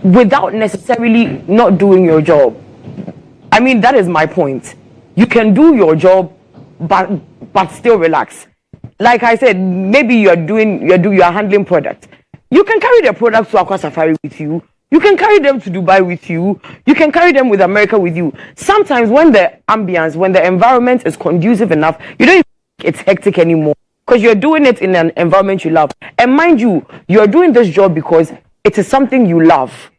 without necessarily not doing your job. I mean, that is my point. You can do your job, but still relax. Like I said, maybe you're handling product. You can carry the product to Aqua Safari with you. You can carry them to Dubai with you. You can carry them with America with you. Sometimes when the ambience, when the environment is conducive enough, you don't even think it's hectic anymore, because you're doing it in an environment you love. And mind you, you're doing this job because it is something you love.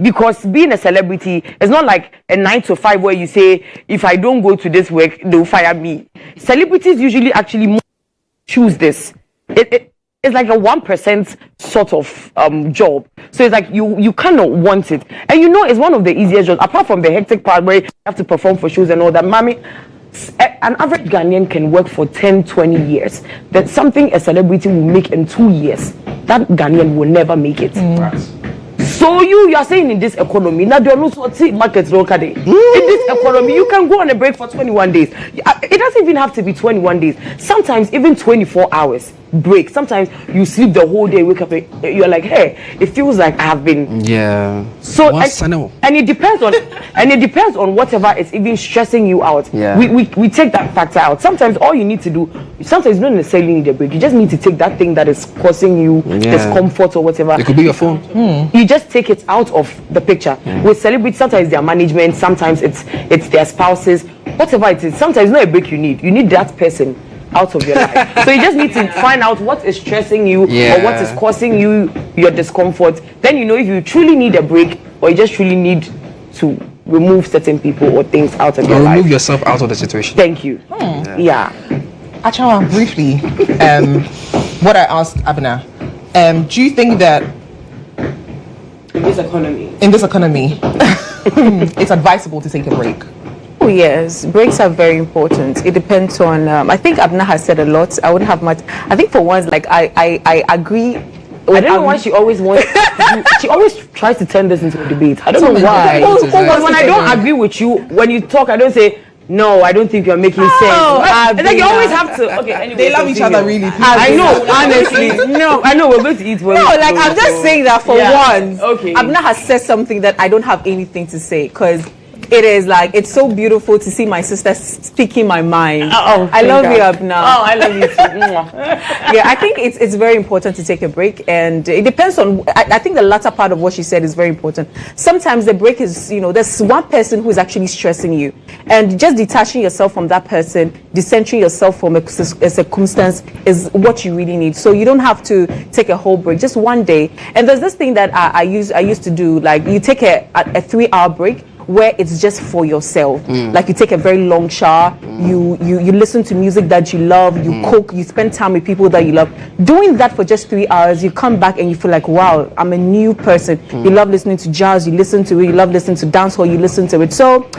Because being a celebrity is not like a 9 to 5 where you say, if I don't go to this work, they'll fire me. Celebrities usually actually choose this. It's like a 1% sort of job. So it's like you cannot want it. And you know, it's one of the easiest jobs, apart from the hectic part where you have to perform for shows and all that. Mommy, an average Ghanaian can work for 10, 20 years. That's something a celebrity will make in 2 years. That Ghanaian will never make it. So you are saying in this economy, now there are no markets locally. In this economy, you can go on a break for 21 days. It doesn't even have to be 21 days. Sometimes even 24 hours break. Sometimes you sleep the whole day, wake up, you're like, hey, it feels like I have been. Yeah. So and it depends on whatever is even stressing you out. Yeah. We take that factor out. Sometimes all you need to do, sometimes you don't necessarily need a break. You just need to take that thing that is causing you discomfort or whatever. It could be your phone. You just take it out of the picture. With celebrities, sometimes their management, sometimes it's their spouses, whatever it is. Sometimes it's not a break you need. You need that person out of your life. So you just need to find out what is stressing you or what is causing you your discomfort. Then you know if you truly need a break or you just truly need to remove certain people or things out of your life. Remove yourself out of the situation. Thank you. Yeah. Achawa, briefly, what I asked Abna, do you think that in this economy, it's advisable to take a break? Oh yes, breaks are very important. It depends on. I think Abna has said a lot. I wouldn't have much. I think for once, like I agree. I don't know why she always wants. She always tries to turn this into a debate. I don't know why. Because when I don't agree with you, when you talk, I don't say no. I don't think you're making sense. And then you always have to. Okay, anyway, they love each other really. I know, honestly. No, I know we're going to eat. No, like I'm just saying that for once. Okay. Abna has said something that I don't have anything to say because. It is like, it's so beautiful to see my sister speaking my mind. I love you, Abna. Oh, I love you too. Yeah, I think it's very important to take a break, and it depends on, I think the latter part of what she said is very important. Sometimes the break is, you know, there's one person who is actually stressing you, and just detaching yourself from that person, decentering yourself from a circumstance is what you really need. So you don't have to take a whole break, just one day. And there's this thing that I used to do, like you take a 3-hour break, where it's just for yourself. Like you take a very long shower, you listen to music that you love, you cook, you spend time with people that you love. Doing that for just 3 hours, you come back and you feel like, wow, I'm a new person. You love listening to jazz, you listen to it, you love listening to dancehall, you listen to it. So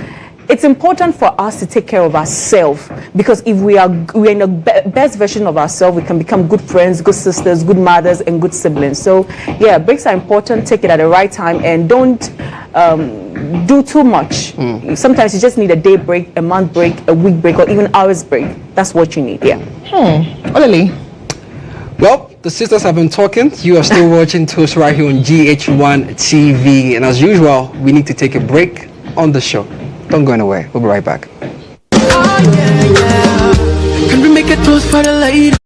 it's important for us to take care of ourselves, because if we're in the best version of ourselves, we can become good friends, good sisters, good mothers, and good siblings. So yeah, breaks are important. Take it at the right time, and don't do too much. Sometimes you just need a day break, a month break, a week break, or even hours break. That's what you need. Yeah. Olele. Well, the sisters have been talking. You are still watching Toast right here on GHOne TV. And as usual, we need to take a break on the show. Don't go anywhere. We'll be right back. Can we make a toast for the lady?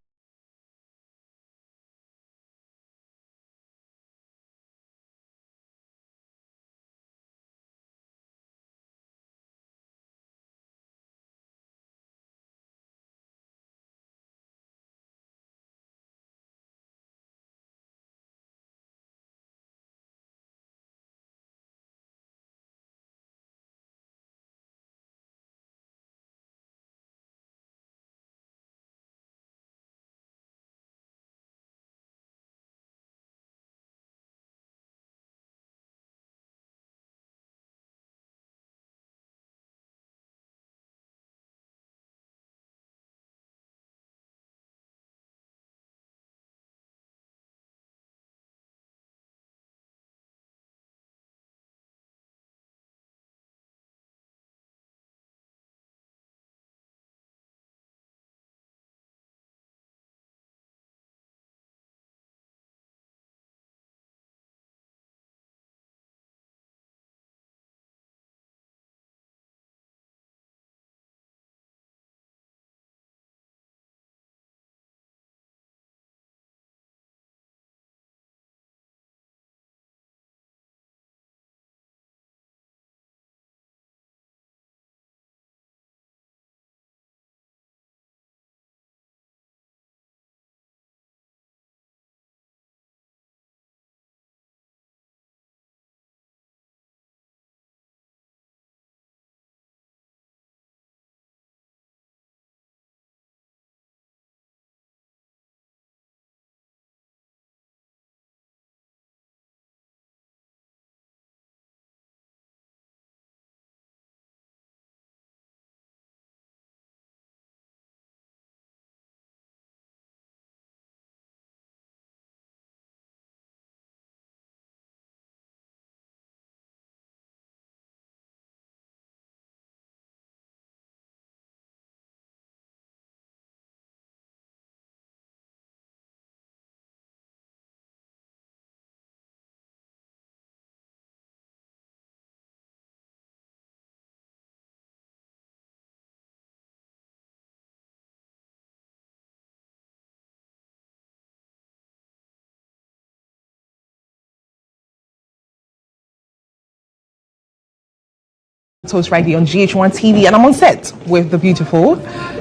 Toast right here on GHOne TV, and I'm on set with the beautiful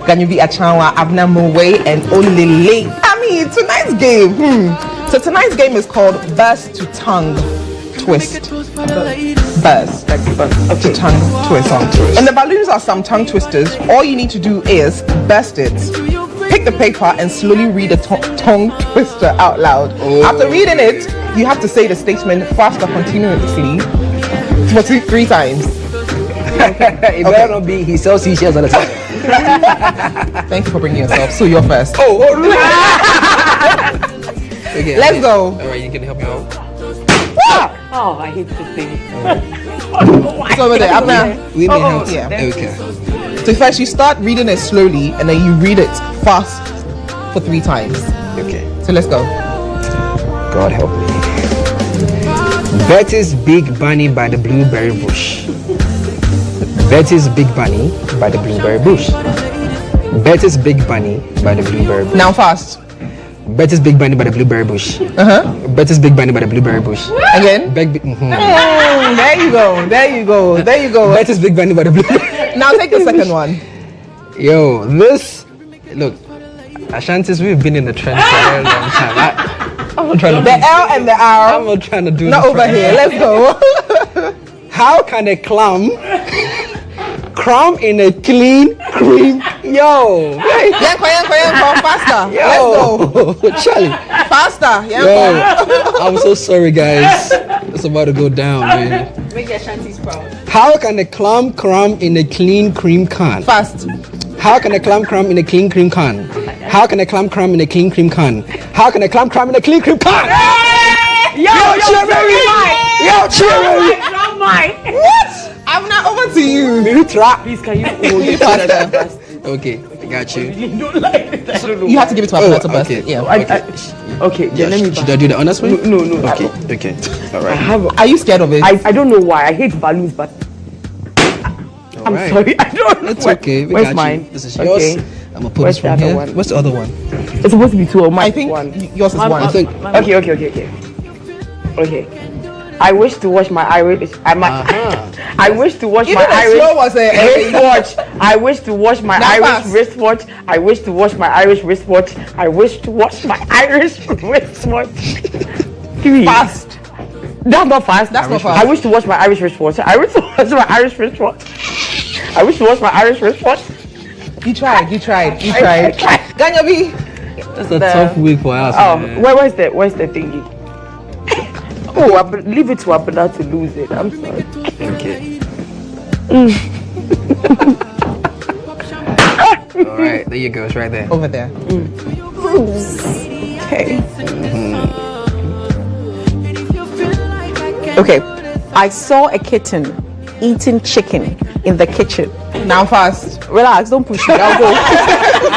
Ganyubi Achawa, Abna Mowe, and Olele. I mean, tonight's game. So tonight's game is called Burst to Tongue Twist. Burst to tongue twist. And the balloons are some tongue twisters. All you need to do is burst it. Pick the paper and slowly read a tongue twister out loud. After reading it, you have to say the statement faster continuously for 3 times. It better not be he sells seashells at the time. Thank you for bringing yourself. So you're first. Okay, Let's go. Alright, you can help me out. Oh, I hate this thing. It's over there. Abna. We need help. Yeah. Okay. So first you start reading it slowly and then you read it fast for 3 times. Okay. So let's go. God help me. Betty's Big Bunny by the Blueberry Bush. Betty's Big Bunny by the Blueberry Bush. Betty's Big Bunny by the Blueberry Bush. Now fast. Betty's Big Bunny by the Blueberry Bush. Betty's Big Bunny by the Blueberry Bush. Again. There you go. There you go. There you go. Betty's Big Bunny by the Blueberry. Now take the second one. Yo, this look. Ashantis, we've been in the trend for a very long time. I'm not trying to. The L and the R. I'm not trying to do. Not this over right here. now. Let's go. How can a clam cram in a clean cream? Yo. Faster. Yo. Let's go. Charlie. Faster. Yo. I'm so sorry, guys. It's about to go down, man. Make your shanties proud. How can a clam cram in a clean cream can? Fast. How can a clam cram in a clean cream can? How can a clam cram in a clean cream can? How can a clam cram in a clean cream can? Yo, cheer, baby! Yo, cheer, baby! What? I'm not over to you. Please, can you hold it faster? Okay, I got you. You have to give it to Abna to burst okay. it. Yeah. Okay, then let me. Should I do the honest way? No. Okay. All right. Are you scared of it? I don't know why. I hate balloons, but I'm right. sorry. I don't know. It's okay. We Where's got mine? you. This is yours. Okay. I'm gonna put Where's this from the other here. one? What's the other one? It's supposed to be two. Or mine I think one. yours is one. I think. Okay. I wish to wash my Irish. I wish to wash Even my the Irish slow was a wristwatch. I wish to wash my Now Irish fast. wristwatch. I wish to wash my Irish wristwatch. I wish to wash my Irish wristwatch. Fast. That's not fast. That's not fast. I wish to wash my Irish wristwatch. I wish to wash my Irish wristwatch. I wish to wash my Irish wristwatch. You tried. I tried. Ganyabi. That's a tough week for us. Oh, man. where's the thingy? Oh, leave it to Abuna to lose it. I'm sorry. Okay. All right, there you go. It's right there. Over there. Okay. Okay. I saw a kitten eating chicken in the kitchen. Now fast. Relax, don't push it. I'll go.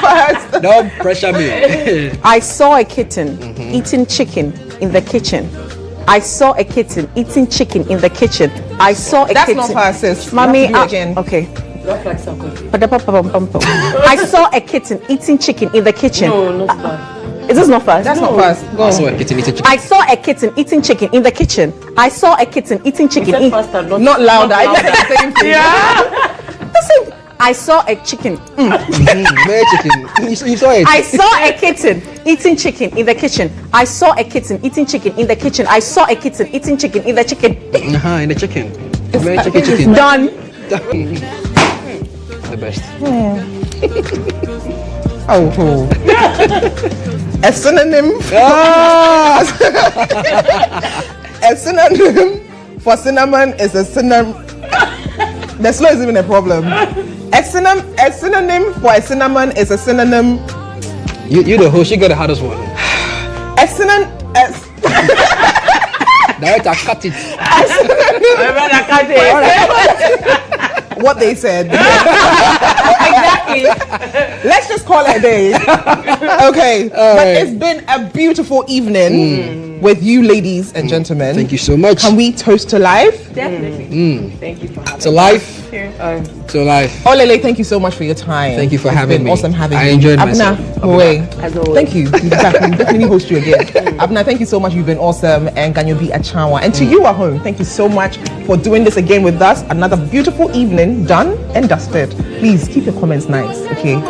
Fast. Don't pressure me. I saw a kitten eating chicken in the kitchen. I saw a kitten eating chicken in the kitchen. I saw a That's kitten. not fast, sis. Mommy, You have to do it again. okay. I saw a kitten eating chicken in the kitchen. No, not that. Is this not fast? That's not fast. Go. I saw a kitten eating chicken. I saw a kitten eating chicken in the kitchen. I saw a kitten eating chicken in. Faster, Not louder. I said the same thing. Listen, I saw a chicken. Very chicken. You saw it. I saw a kitten eating chicken in the kitchen. I saw a kitten eating chicken in the kitchen. I saw a kitten eating chicken in the chicken. In the chicken. Very chicken. Done. The best. Oh. A synonym. A synonym for cinnamon is a synonym. The slow is even a problem. A synonym for a cinnamon is a synonym. You the host. You got the hardest one. A synonym. Director, cut it. What they said. Exactly. Let's just call it a day. Okay. But right. it's been a beautiful evening with you, ladies and gentlemen. Thank you so much. Can we toast to life? Definitely. Thank you for having me. To life. To life. Olele, thank you so much for your time. Thank you for It's having been me. Awesome having I you. enjoyed Abna, myself. As always. thank you. We'll definitely host you again. Abna, thank you so much. You've been awesome. And Ganyobi Achawa. And to you at home, thank you so much for doing this again with us. Another beautiful evening done and dusted. Please keep your comments nice, okay?